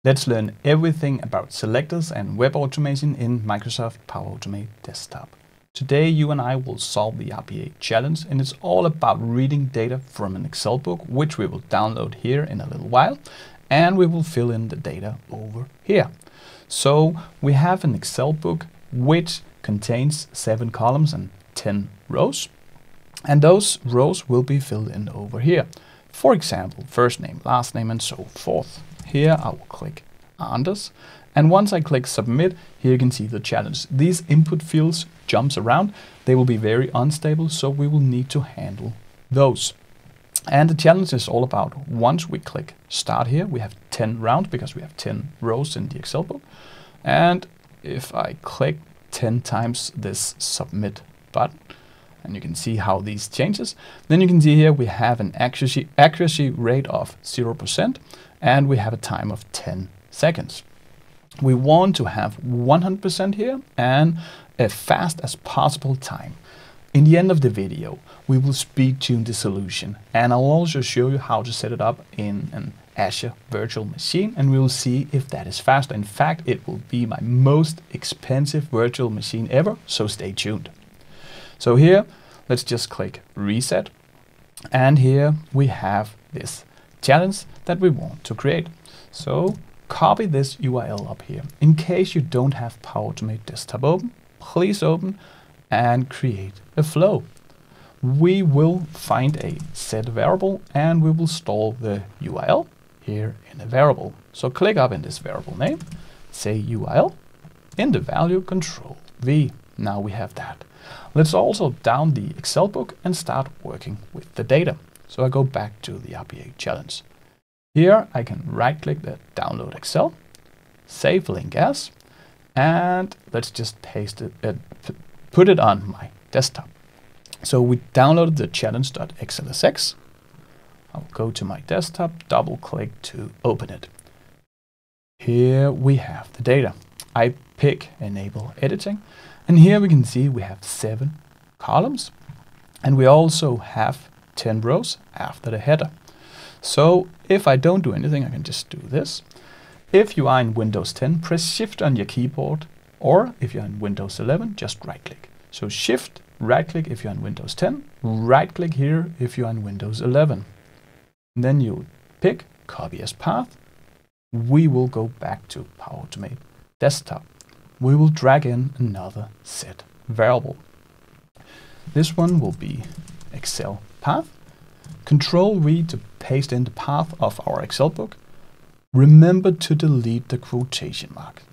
Let's learn everything about selectors and web automation in Microsoft Power Automate Desktop. Today you and I will solve the RPA challenge, and it's all about reading data from an Excel book, which we will download here in a little while, and we will fill in the data over here. So we have an Excel book which contains 7 columns and 10 rows, and those rows will be filled in over here. For example, first name, last name, and so forth. Here I will click Anders, and once I click Submit, here you can see the challenge. These input fields jumps around. They will be very unstable, so we will need to handle those. And the challenge is all about, once we click Start here, we have 10 rounds because we have 10 rows in the Excel book. And if I click 10 times this Submit button, and you can see how these changes, then you can see here we have an accuracy rate of 0%, and we have a time of 10 seconds. We want to have 100% here and a fast as possible time. In the end of the video, we will speed tune the solution, and I'll also show you how to set it up in an Azure virtual machine, and we will see if that is faster. In fact, it will be my most expensive virtual machine ever, so stay tuned. So here, let's just click Reset, and here we have this challenge that we want to create. So copy this URL up here. In case you don't have Power Automate Desktop open, please open and create a flow. We will find a set variable and we will store the URL here in a variable. So click up in this variable name, say URL, in the value Control V. Now we have that. Let's also down the Excel book and start working with the data. So I go back to the RPA challenge. Here I can right click the download Excel, save link as, and let's just paste it, put it on my desktop. So we downloaded the challenge.xlsx. I'll go to my desktop, double click to open it. Here we have the data. I pick enable editing, and here we can see we have 7 columns, and we also have 10 rows after the header. So if I don't do anything, I can just do this. If you are in Windows 10, press Shift on your keyboard, or if you're in Windows 11, just right click. So Shift, right click if you're in Windows 10, right click here if you're in Windows 11. And then you pick Copy as Path. We will go back to Power Automate Desktop. We will drag in another set variable. This one will be Excel path. Control V to paste in the path of our Excel book. Remember to delete the quotation mark.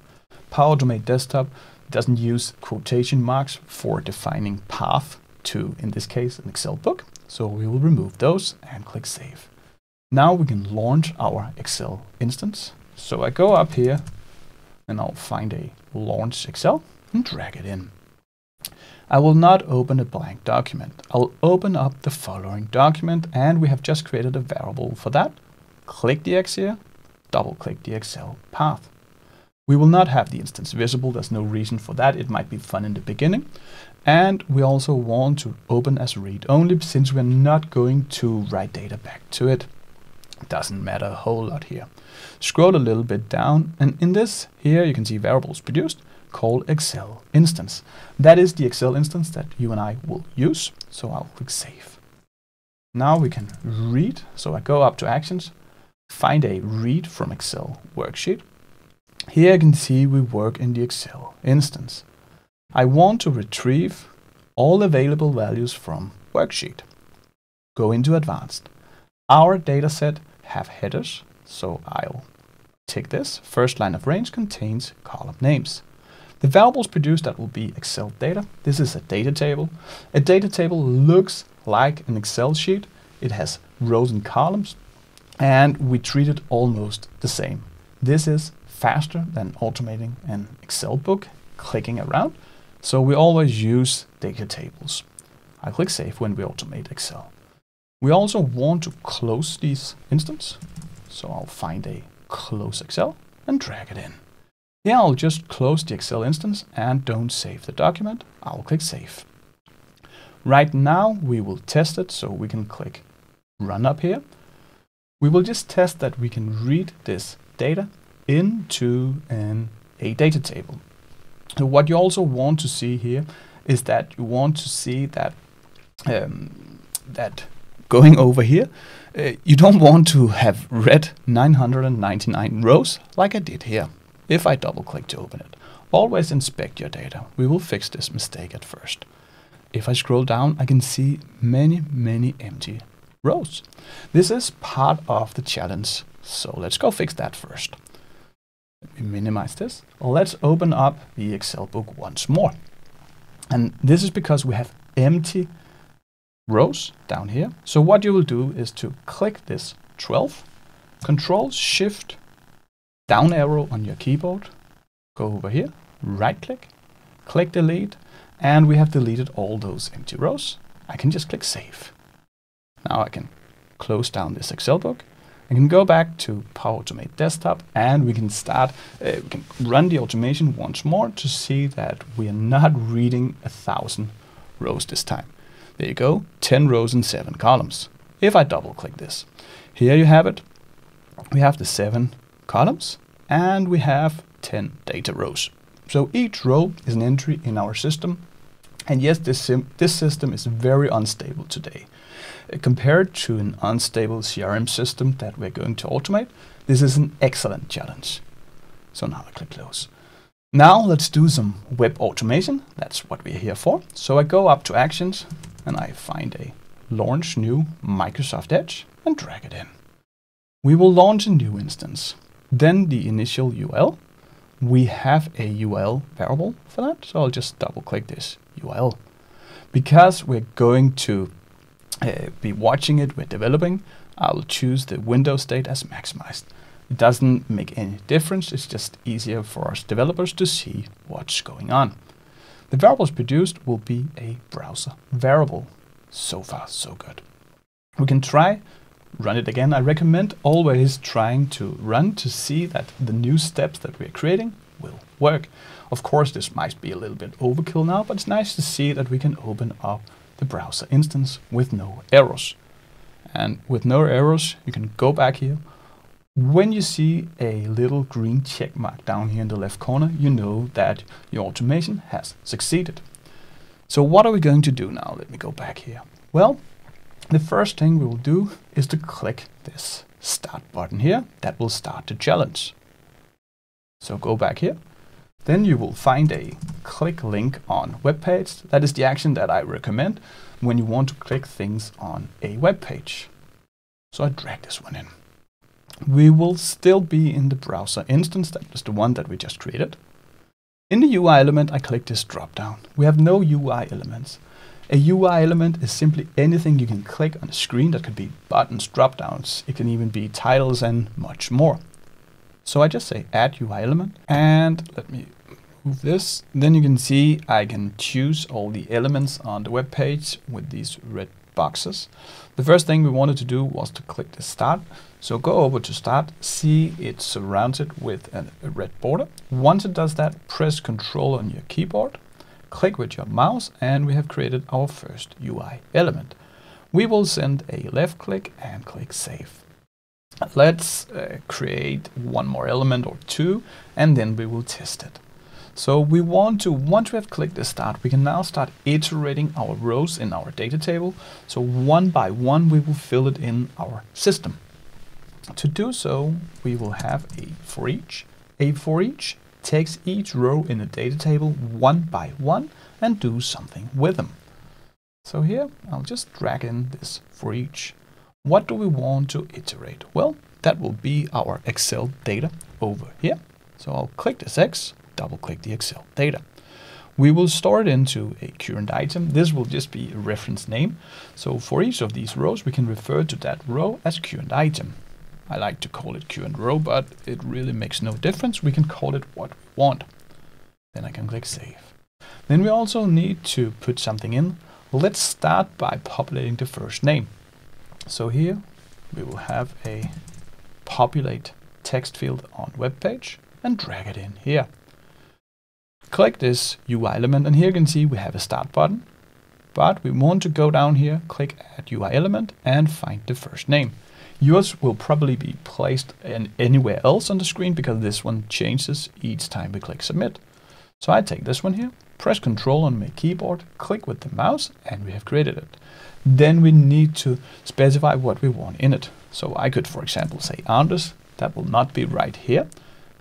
Power Automate Desktop doesn't use quotation marks for defining path to, in this case, an Excel book. So we will remove those and click Save. Now we can launch our Excel instance. So I go up here and I'll find a Launch Excel and drag it in. I will not open a blank document. I'll open up the following document, and we have just created a variable for that. Click the X here, double click the Excel path. We will not have the instance visible. There's no reason for that. It might be fun in the beginning. And we also want to open as read only, since we're not going to write data back to it. It doesn't matter a whole lot here. Scroll a little bit down, and in this here you can see variables produced called Excel instance. That is the Excel instance that you and I will use. So I'll click Save. Now we can read. So I go up to Actions, find a Read from Excel worksheet. Here you can see we work in the Excel instance. I want to retrieve all available values from worksheet. Go into Advanced. Our data set have headers, so I'll tick this. First line of range contains column names. The variables produced, that will be Excel data. This is a data table. A data table looks like an Excel sheet. It has rows and columns, and we treat it almost the same. This is faster than automating an Excel book, clicking around. So we always use data tables. I click Save when we automate Excel. We also want to close these instances. So I'll find a Close Excel and drag it in. Here I'll just close the Excel instance and don't save the document. I'll click Save. Right now we will test it, so we can click Run up here. We will just test that we can read this data into a data table. So what you also want to see here is that you want to see that that going over here, you don't want to have read 999 rows like I did here. If I double click to open it, always inspect your data. We will fix this mistake at first. If I scroll down, I can see many empty rows. This is part of the challenge. So let's go fix that first. Let me minimize this. Let's open up the Excel book once more. And this is because we have empty rows down here. So what you will do is to click this 12, Control Shift down arrow on your keyboard, go over here, right click, click delete, and we have deleted all those empty rows. I can just click save. Now I can close down this Excel book. I can go back to Power Automate Desktop and we can start, we can run the automation once more to see that we are not reading 1,000 rows this time. There you go, 10 rows and 7 columns. If I double click this, here you have it. We have the 7 columns and we have 10 data rows. So each row is an entry in our system. And yes, this system is very unstable today. Compared to an unstable CRM system that we're going to automate, this is an excellent challenge. So now I click close. Now let's do some web automation. That's what we're here for. So I go up to Actions and I find a Launch New Microsoft Edge and drag it in. We will launch a new instance. Then the initial URL. We have a URL variable for that. So I'll just double click this URL. Because we're going to be watching it, we're developing, I'll choose the Windows state as maximized. It doesn't make any difference, it's just easier for us developers to see what's going on. The variables produced will be a browser variable. So far, so good. We can try, run it again. I recommend always trying to run to see that the new steps that we're creating will work. Of course, this might be a little bit overkill now, but it's nice to see that we can open up the browser instance with no errors. And with no errors, you can go back here. When you see a little green check mark down here in the left corner, you know that your automation has succeeded. So what are we going to do now? Let me go back here. Well, the first thing we will do is to click this start button here. That will start the challenge. So go back here. Then you will find a click link on web page. That is the action that I recommend when you want to click things on a web page. So I drag this one in. We will still be in the browser instance. That was the one that we just created. In the UI element, I click this drop down. We have no UI elements. A UI element is simply anything you can click on a screen. That could be buttons, drop downs. It can even be titles and much more. So I just say add UI element and let me move this. Then you can see I can choose all the elements on the web page with these red boxes. The first thing we wanted to do was to click the start. So go over to start, see it's surrounded with a red border. Once it does that, press Control on your keyboard, click with your mouse, and we have created our first UI element. We will send a left click and click Save. Let's create one more element or two, and then we will test it. So we want to, once we have clicked the start, we can now start iterating our rows in our data table. So one by one, we will fill it in our system. To do so, we will have a for each. A for each takes each row in the data table one by one and do something with them. So here, I'll just drag in this for each. What do we want to iterate? Well, that will be our Excel data over here. So I'll click this X, double click the Excel data. We will store it into a current item. This will just be a reference name. So for each of these rows, we can refer to that row as current item. I like to call it current row, but it really makes no difference. We can call it what we want. Then I can click Save. Then we also need to put something in. Let's start by populating the first name. So here we will have a populate text field on web page and drag it in here. Click this UI element, and here you can see we have a start button, but we want to go down here, click add UI element and find the first name. Yours will probably be placed anywhere else on the screen because this one changes each time we click submit. So I take this one here, press Ctrl on my keyboard, click with the mouse, and we have created it. Then we need to specify what we want in it. So I could, for example, say Anders. That will not be right here.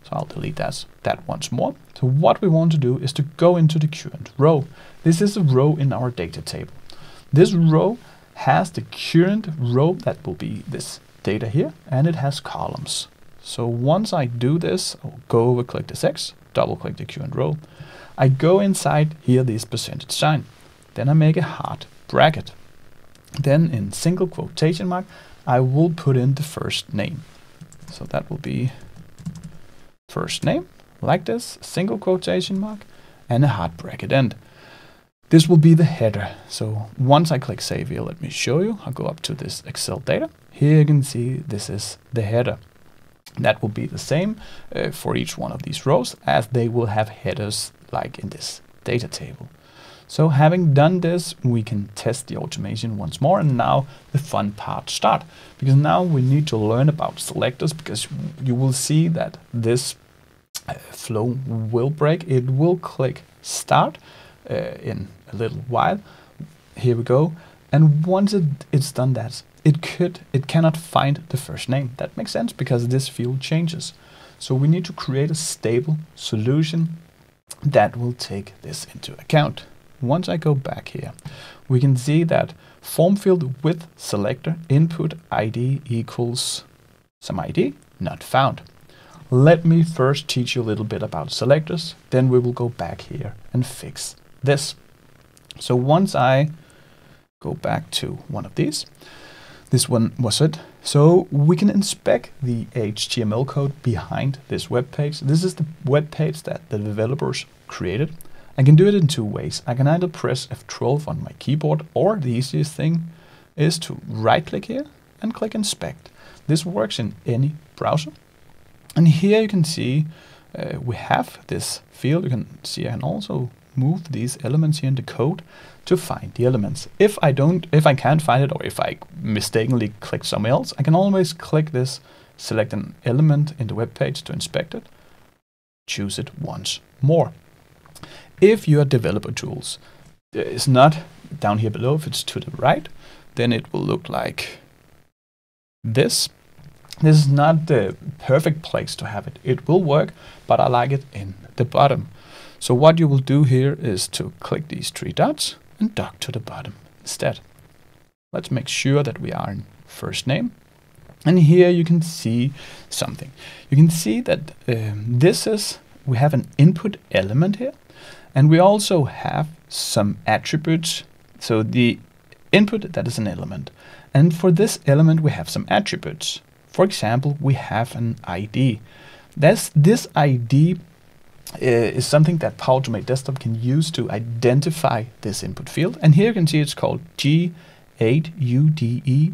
So I'll delete that once more. So what we want to do is to go into the current row. This is a row in our data table. This row has the current row that will be this data here, and it has columns. So once I do this, I'll go over, click this X, double click the current row. I go inside here, this percentage sign. Then I make a hard bracket. Then in single quotation mark, I will put in the first name. So that will be first name, like this, single quotation mark, and a hard bracket end. This will be the header. So once I click save here, let me show you. I'll go up to this Excel data. Here you can see this is the header. That will be the same for each one of these rows, as they will have headers like in this data table. So having done this, we can test the automation once more, and now the fun part start. Because now we need to learn about selectors, because you will see that this flow will break. It will click start in a little while. Here we go. And once it's done that, it cannot find the first name. That makes sense because this field changes. So we need to create a stable solution that will take this into account. Once I go back here, we can see that form field with selector input ID equals some ID not found. Let me first teach you a little bit about selectors, then we will go back here and fix this. So once I go back to one of these, this one was it. So we can inspect the HTML code behind this web page. This is the web page that the developers created. I can do it in two ways. I can either press F12 on my keyboard, or the easiest thing is to right click here and click inspect. This works in any browser. And here you can see we have this field. You can see I can also move these elements here in the code to find the elements. If I can't find it, or if I mistakenly click somewhere else, I can always click this, select an element in the web page to inspect it, choose it once more. If your developer tools is not down here below, if it's to the right, then it will look like this. This is not the perfect place to have it. It will work, but I like it in the bottom. So what you will do here is to click these three dots and dock to the bottom instead. Let's make sure that we are in first name. And here you can see something. You can see that we have an input element here. And we also have some attributes. So the input, that is an element. And for this element, we have some attributes. For example, we have an ID. This ID is something that Power Automate Desktop can use to identify this input field. And here you can see it's called G8UDE.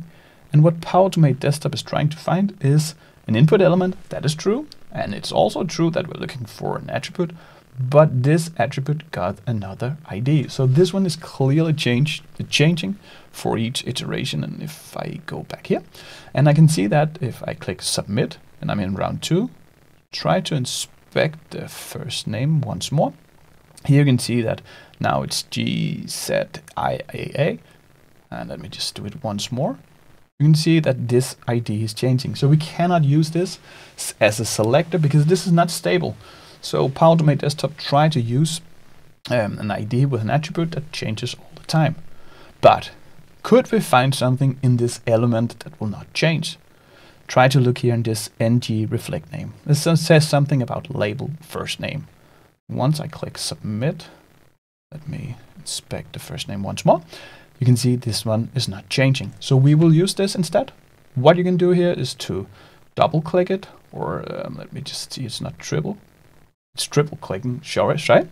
And what Power Automate Desktop is trying to find is an input element. That is true. And it's also true that we're looking for an attribute. But this attribute got another ID. So this one is clearly changing for each iteration. And if I go back here, and I can see that if I click submit, and I'm in round 2, try to inspect the first name once more. Here you can see that now it's GZIAA. And let me just do it once more. You can see that this ID is changing. So we cannot use this as a selector because this is not stable. So Power Automate Desktop try to use an ID with an attribute that changes all the time. But could we find something in this element that will not change? Try to look here in this ng reflect name. This says something about label first name. Once I click submit, let me inspect the first name once more. You can see this one is not changing. So we will use this instead. What you can do here is to double click it, or let me just see, it's not triple. It's triple clicking, sure, right?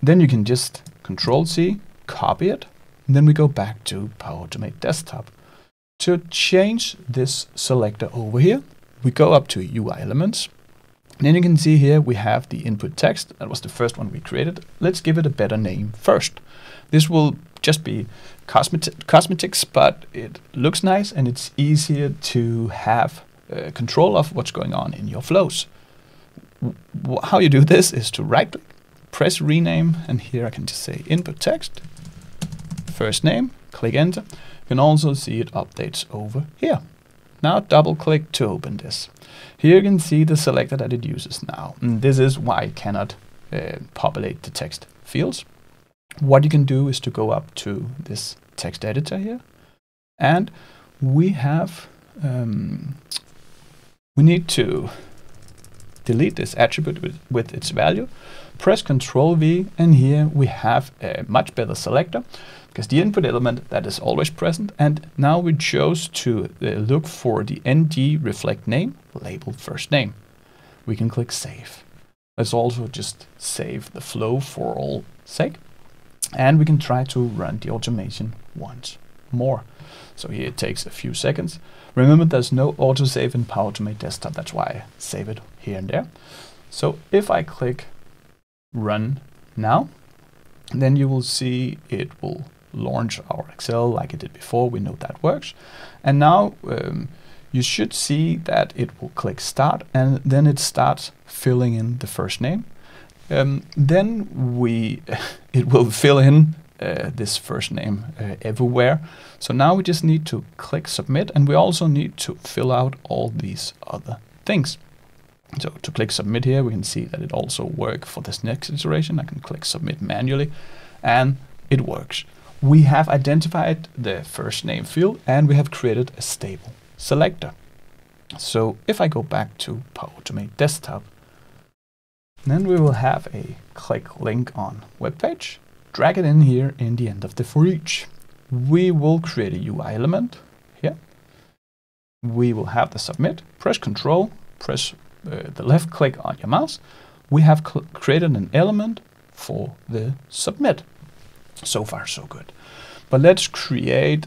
Then you can just Control C, copy it, and then we go back to Power Automate Desktop. To change this selector over here, we go up to UI Elements, then you can see here we have the input text. That was the first one we created. Let's give it a better name first. This will just be cosmetics, but it looks nice and it's easier to have control of what's going on in your flows. How you do this is to right click, press rename, and here I can just say input text, first name, click enter. You can also see it updates over here. Now double click to open this. Here you can see the selector that it uses now. And this is why it cannot populate the text fields. What you can do is to go up to this text editor here, and we have we need to delete this attribute with its value. Press Ctrl V, and here we have a much better selector because the input element that is always present. And now we chose to look for the ng reflect name labeled first name. We can click save. Let's also just save the flow for all sake. And we can try to run the automation once more. So here it takes a few seconds. Remember, there's no autosave in Power Automate Desktop. That's why I save it here and there. So if I click run now, then you will see it will launch our Excel like it did before. We know that works. And now you should see that it will click start, and then it starts filling in the first name. Then it will fill in this first name everywhere. So now we just need to click submit, and we also need to fill out all these other things. So to click submit here, we can see that it also works for this next iteration. I can click submit manually, and it works. We have identified the first name field, and we have created a stable selector. So if I go back to Power Automate Desktop, then we will have a click link on web page, drag it in here in the end of the for each. We will create a UI element here. We will have the submit, press Control, press the left click on your mouse. We have created an element for the submit. So far, so good. But let's create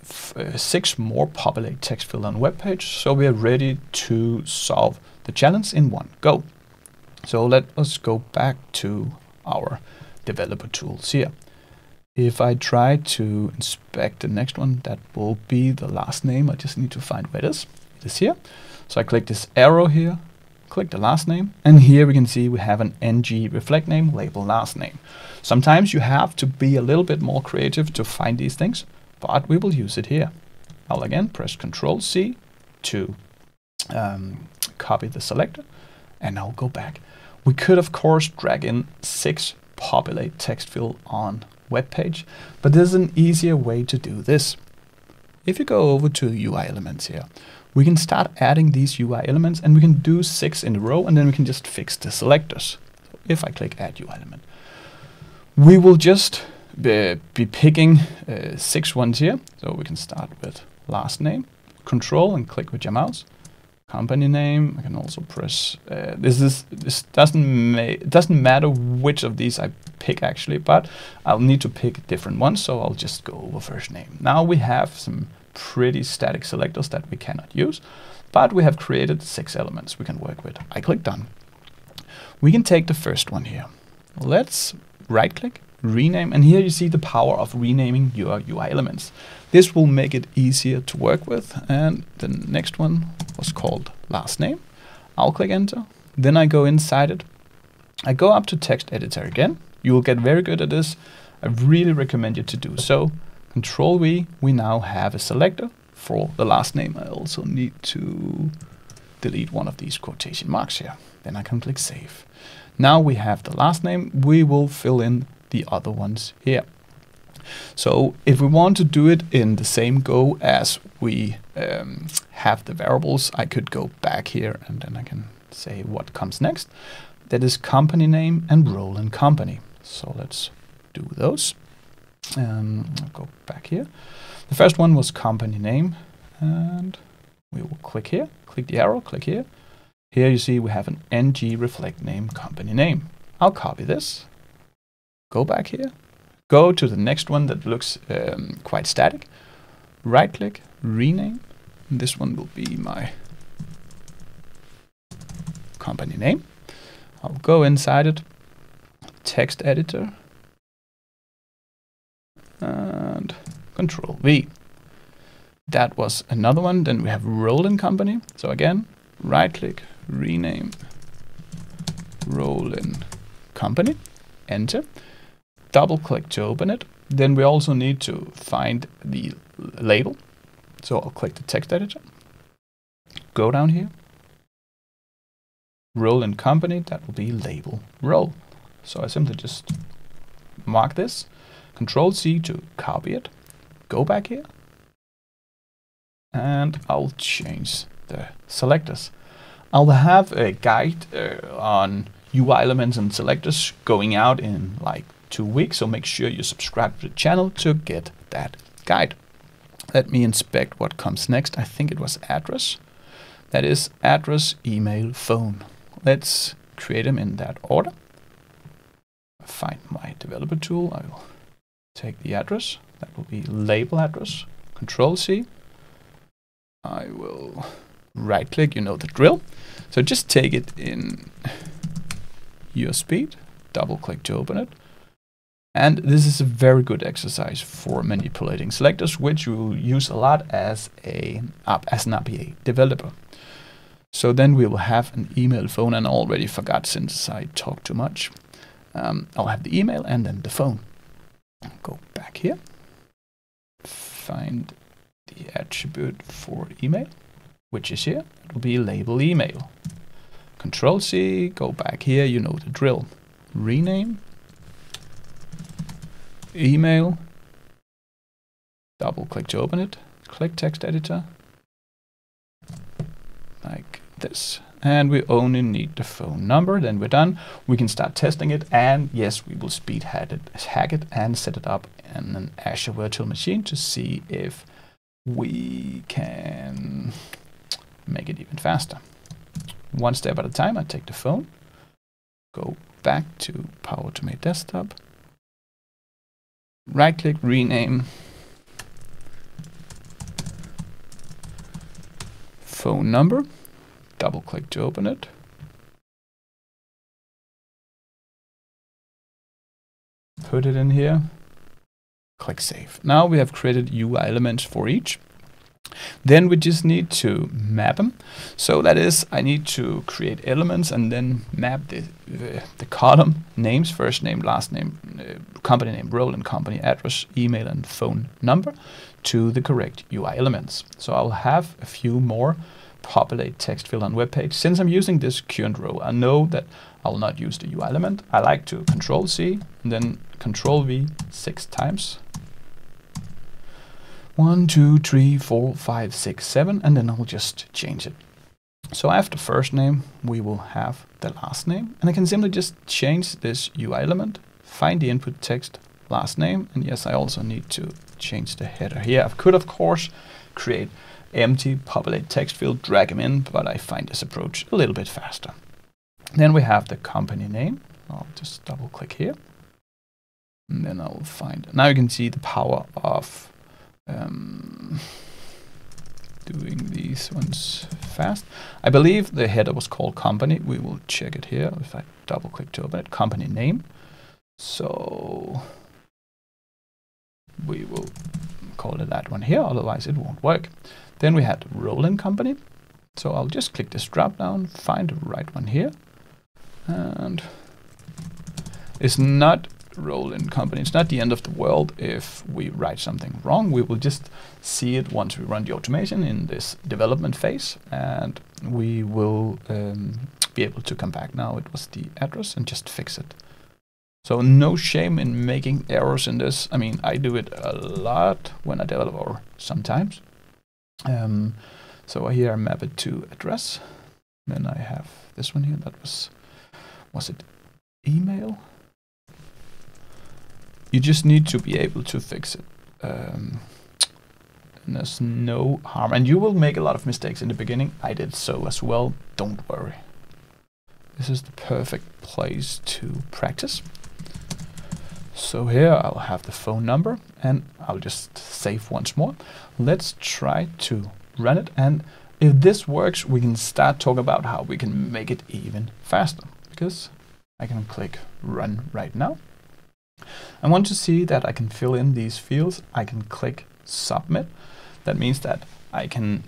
6 more populate text field on web page, so we are ready to solve the challenge in one go. So let us go back to our developer tools here. If I try to inspect the next one, that will be the last name. I just need to find where it is. It is here. So I click this arrow here, click the last name, and here we can see we have an ng reflect name label last name. Sometimes you have to be a little bit more creative to find these things, but we will use it here. I'll again press Ctrl C to copy the selector, and I'll go back. We could of course drag in 6 populate text field on web page, but there's an easier way to do this. If you go over to UI elements here, we can start adding these UI elements, and we can do 6 in a row, and then we can just fix the selectors. So if I click add UI element, we will just be picking 6 ones here. So we can start with last name, Control and click with your mouse. Company name, I can also press, this doesn't matter which of these I pick actually, but I'll need to pick different ones, so I'll just go over first name. Now we have some pretty static selectors that we cannot use, but we have created 6 elements we can work with. I click done. We can take the first one here. Let's right click, rename, and here you see the power of renaming your UI elements. This will make it easier to work with. And the next one was called last name. I'll click enter. Then I go inside it. I go up to text editor again. You will get very good at this. I really recommend you to do so. Control V, we now have a selector for the last name. I also need to delete one of these quotation marks here. Then I can click save. Now we have the last name. We will fill in the other ones here. So if we want to do it in the same go as we have the variables, I could go back here and then I can say what comes next. That is company name and role in company. So let's do those. I'll go back here. The first one was company name, and we will click here, click the arrow, click here. Here you see we have an ng reflect name company name. I'll copy this, go back here, go to the next one that looks quite static, right click, rename. This one will be my company name. I'll go inside it, text editor, and Control V. That was another one. Then we have role and company. So again, right click, rename, role and company, enter, double click to open it. Then we also need to find the label. So I'll click the text editor, go down here, role and company, that will be label role. So I simply just mark this, Control C to copy it, go back here, and I'll change the selectors. I'll have a guide on UI elements and selectors going out in like 2 weeks, so make sure you subscribe to the channel to get that guide. Let me inspect what comes next. I think it was address. That is address, email, phone. Let's create them in that order. Find my developer tool. I will take the address. That will be label address. Control C. I will right click, you know the drill. So just take it in your speed, double click to open it. And this is a very good exercise for manipulating selectors, which you will use a lot as an RPA developer. So then we will have an email, phone, and I already forgot since I talked too much. I'll have the email and then the phone. Go back here, find the attribute for email, which is here. It will be label email. Control C, go back here, you know the drill. Rename, email, double click to open it, click text editor, like this. And we only need the phone number, then we're done. We can start testing it, and yes, we will speed hack it and set it up in an Azure virtual machine to see if we can make it even faster. One step at a time. I take the phone, go back to Power Automate Desktop, right click, rename, phone number, double click to open it, put it in here, click save. Now we have created UI elements for each. Then we just need to map them. So that is, I need to create elements and then map the column names, first name, last name, company name, role and company address, email and phone number to the correct UI elements. So I'll have a few more populate text field on web page. Since I'm using this current row, I know that I'll not use the UI element. I like to Control C and then Control V 6 times. 1, 2, 3, 4, 5, 6, 7, and then I'll just change it. So after first name, we will have the last name, and I can simply just change this UI element, find the input text, last name, and yes, I also need to change the header here. I could, of course, create empty populate text field, drag them in, but I find this approach a little bit faster. Then we have the company name. I'll just double click here, and then I'll find. Now you can see the power of doing these ones fast. I believe the header was called company. We will check it here if I double click to open it. Company name. So we will call it that one here, otherwise it won't work. Then we had role and company. So I'll just click this drop down, find the right one here, and it's not role in company. It's not the end of the world if we write something wrong. We will just see it once we run the automation in this development phase, and we will be able to come back. Now it was the address and just fix it. So no shame in making errors in this. I mean, I do it a lot when I develop, or sometimes. So here I map it to address. Then I have this one here. That was it email? You just need to be able to fix it. And there's no harm. And you will make a lot of mistakes in the beginning. I did so as well. Don't worry. This is the perfect place to practice. So here I'll have the phone number and I'll just save once more. Let's try to run it. And if this works, we can start talking about how we can make it even faster, because I can click run right now. I want to see that I can fill in these fields. I can click submit. That means that I can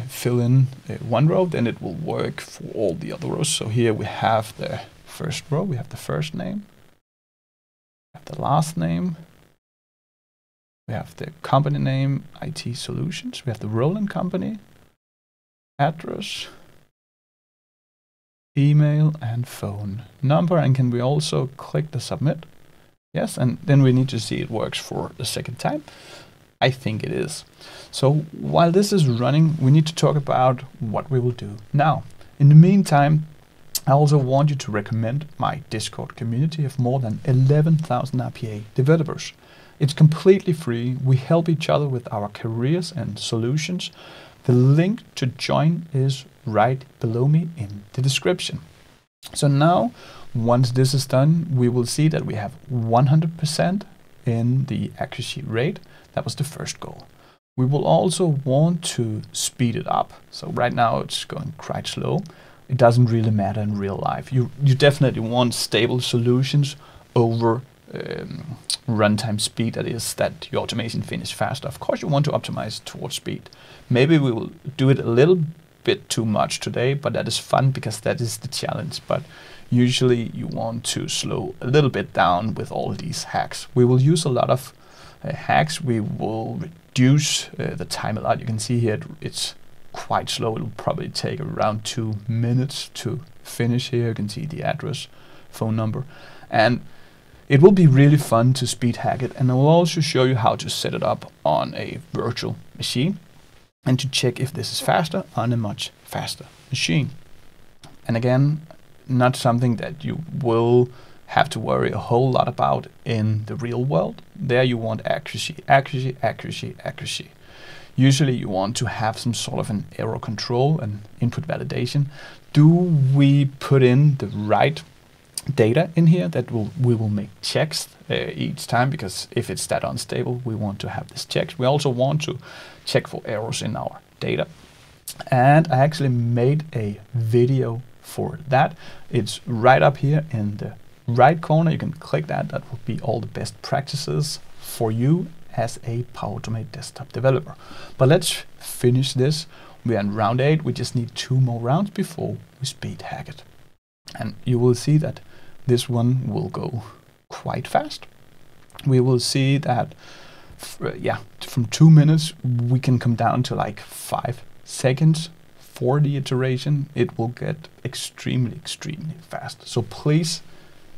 fill in one row, then it will work for all the other rows. So here we have the first row, we have the first name, we have the last name, we have the company name, IT Solutions, we have the role and company, address, email, and phone number. And can we also click the submit? Yes, and then we need to see it works for the second time. I think it is. So while this is running, we need to talk about what we will do now. In the meantime, I also want you to recommend my Discord community of more than 11,000 RPA developers. It's completely free. We help each other with our careers and solutions. The link to join is right below me in the description. So now, once this is done, we will see that we have 100% in the accuracy rate. That was the first goal. We will also want to speed it up. So right now it's going quite slow. It doesn't really matter in real life. You definitely want stable solutions over runtime speed, that is, that your automation finishes faster. Of course, you want to optimize towards speed. Maybe we will do it a little bit too much today, but that is fun because that is the challenge. But usually you want to slow a little bit down with all these hacks. We will use a lot of hacks. We will reduce the time a lot. You can see here it's quite slow. It will probably take around 2 minutes to finish here. You can see the address, phone number, and it will be really fun to speed hack it. And I will also show you how to set it up on a virtual machine and to check if this is faster on a much faster machine. And again, not something that you will have to worry a whole lot about in the real world. There you want accuracy, accuracy, accuracy, accuracy. Usually you want to have some sort of an error control and input validation. Do we put in the right data in here? That we will make checks each time, because if it's that unstable, we want to have this checked. We also want to check for errors in our data. And I actually made a video for that. It's right up here in the right corner. You can click that. That will be all the best practices for you as a Power Automate desktop developer. But let's finish this. We're in round 8. We just need 2 more rounds before we speed hack it. And you will see that this one will go quite fast. We will see that from 2 minutes we can come down to like 5 seconds for the iteration. It will get extremely fast. So please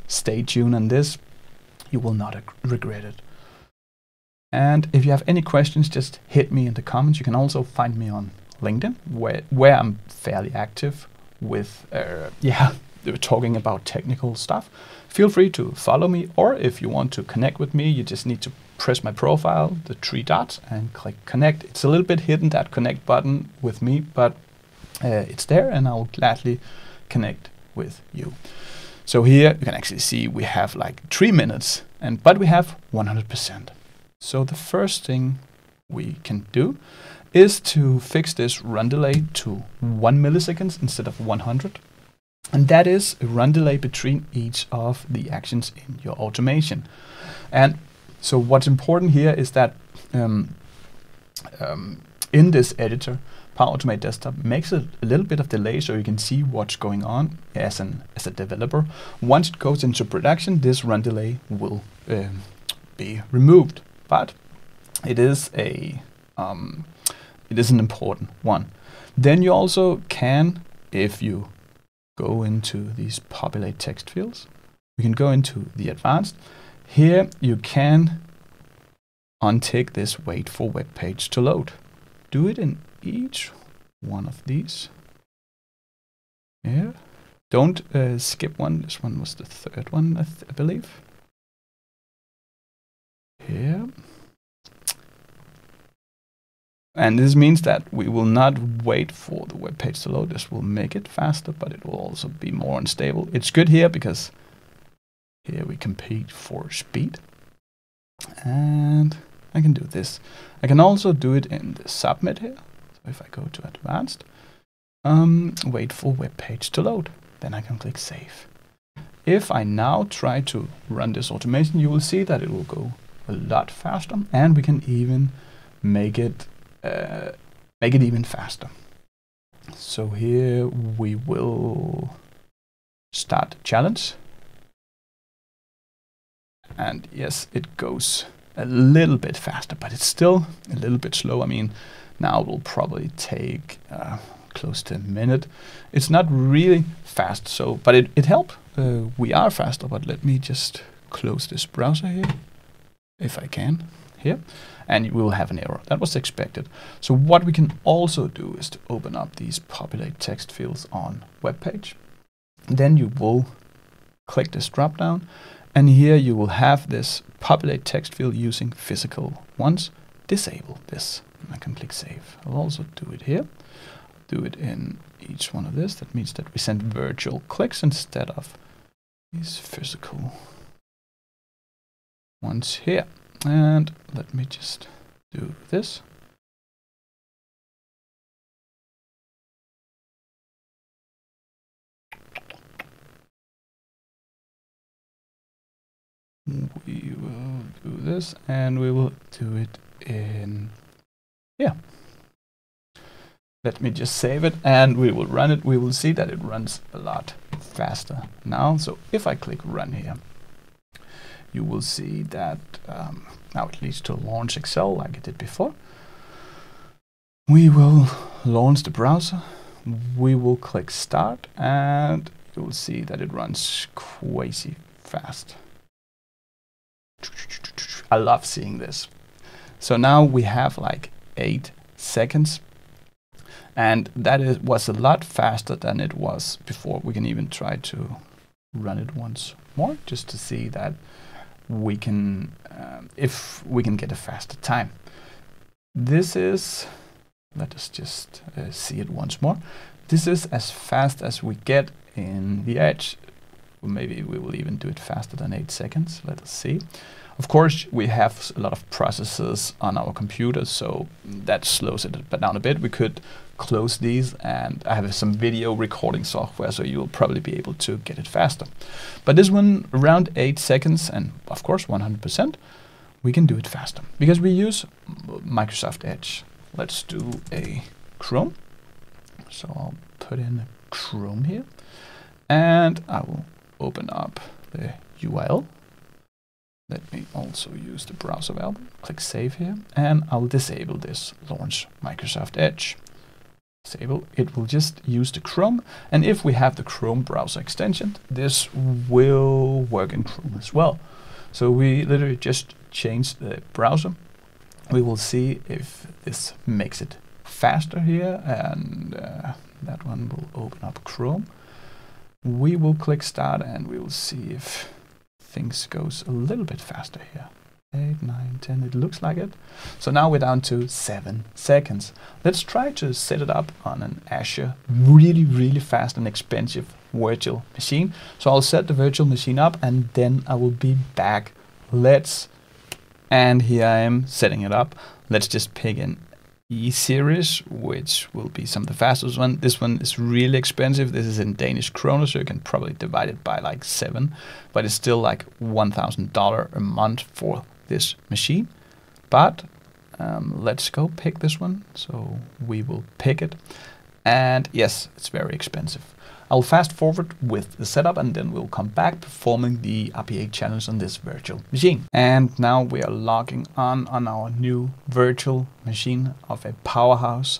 stay tuned on this. You will not regret it. And if you have any questions, just hit me in the comments. You can also find me on LinkedIn, where I'm fairly active with talking about technical stuff. Feel free to follow me, or if you want to connect with me, you just need to press my profile, the 3 dots, and click connect. It's a little bit hidden, that connect button with me, but it's there, and I'll gladly connect with you. So here you can actually see we have like 3 minutes, but we have 100%. So the first thing we can do is to fix this run delay to 1 millisecond instead of 100. And that is a run delay between each of the actions in your automation. And so what's important here is that in this editor, Power Automate Desktop makes a little bit of delay so you can see what's going on as a developer. Once it goes into production, this run delay will be removed. But it is an important one. Then you also can, if you go into these populate text fields, we can go into the advanced. Here you can untick this wait for web page to load. Do it in each one of these. Here. Don't skip one. This one was the 3rd one, I believe. Here. And this means that we will not wait for the web page to load. This will make it faster, but it will also be more unstable. It's good here because here we compete for speed. And I can do this. I can also do it in the submit here. So if I go to advanced, wait for web page to load. Then I can click save. If I now try to run this automation, you will see that it will go a lot faster, and we can even make it even faster. So here we will start the challenge. And yes, it goes a little bit faster, but it's still a little bit slow. I mean, now it will probably take close to a minute. It's not really fast, so but it helped. We are faster, but let me just close this browser here, if I can, here, and we will have an error. That was expected. So what we can also do is to open up these populate text fields on web page. Then you will click this drop down, and here you will have this populate text field using physical ones. Disable this. I can click save. I'll also do it here. Do it in each one of this. That means that we send virtual clicks instead of these physical ones here. And let me just do this. We will do this, and we will do it in here. Let me just save it, and we will run it. We will see that it runs a lot faster now. So if I click run here, you will see that now it leads to launch Excel like it did before. We will launch the browser. We will click start, and you will see that it runs crazy fast. I love seeing this. So now we have like 8 seconds, and that was a lot faster than it was before. We can even try to run it once more just to see that we can, if we can get a faster time. This is, let us just see it once more. This is as fast as we get in the Edge. Maybe we will even do it faster than 8 seconds. Let us see. Of course, we have a lot of processes on our computer, so that slows it down a bit. We could close these, and I have some video recording software, so you'll probably be able to get it faster. But this one, around 8 seconds, and of course 100%, we can do it faster because we use Microsoft Edge. Let's do a Chrome. So I'll put in a Chrome here, and I will open up the URL. Let me also use the browser valve. Click save here, and I'll disable this launch Microsoft Edge. Disable. It will just use the Chrome, and if we have the Chrome browser extension, this will work in Chrome as well. So we literally just change the browser. We will see if this makes it faster here, and that one will open up Chrome. We will click start, and we will see if things goes a little bit faster here. 8, 9, 10, it looks like it. So now we're down to 7 seconds. Let's try to set it up on an Azure really fast and expensive virtual machine. So I'll set the virtual machine up, and then I will be back. And here I am setting it up. Let's just pick an E-series, which will be some of the fastest one. This one is really expensive. This is in Danish kroner, so you can probably divide it by like 7, but it's still like $1,000 a month for this machine. But let's go pick this one. So we will pick it, and yes, it's very expensive. I'll fast forward with the setup, and then we'll come back performing the RPA challenge on this virtual machine. And now we are logging on our new virtual machine of a powerhouse.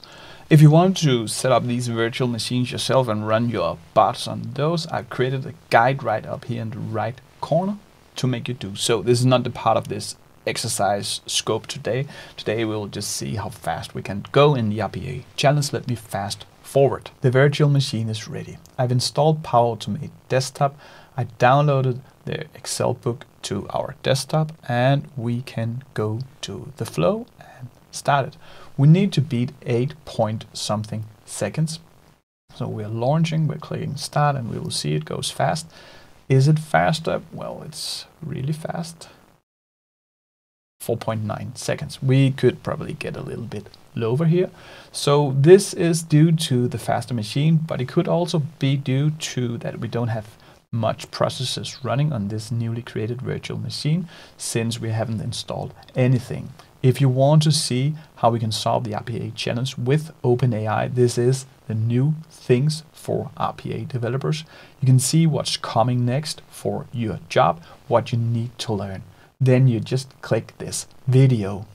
If you want to set up these virtual machines yourself and run your bots on those, I've created a guide right up here in the right corner to make you do so. This is not the part of this exercise scope today. Today we'll just see how fast we can go in the RPA challenge. Let me fast forward. The virtual machine is ready. I've installed Power Automate Desktop. I downloaded the Excel book to our desktop, and we can go to the flow and start it. We need to beat 8-point-something seconds. So we're launching, we're clicking start, and we will see it goes fast. Is it faster? Well, it's really fast. 4.9 seconds. We could probably get a little bit lower here. So this is due to the faster machine, but it could also be due to that we don't have much processes running on this newly created virtual machine since we haven't installed anything. If you want to see how we can solve the RPA challenge with OpenAI, this is the new things for RPA developers. You can see what's coming next for your job, what you need to learn. Then you just click this video.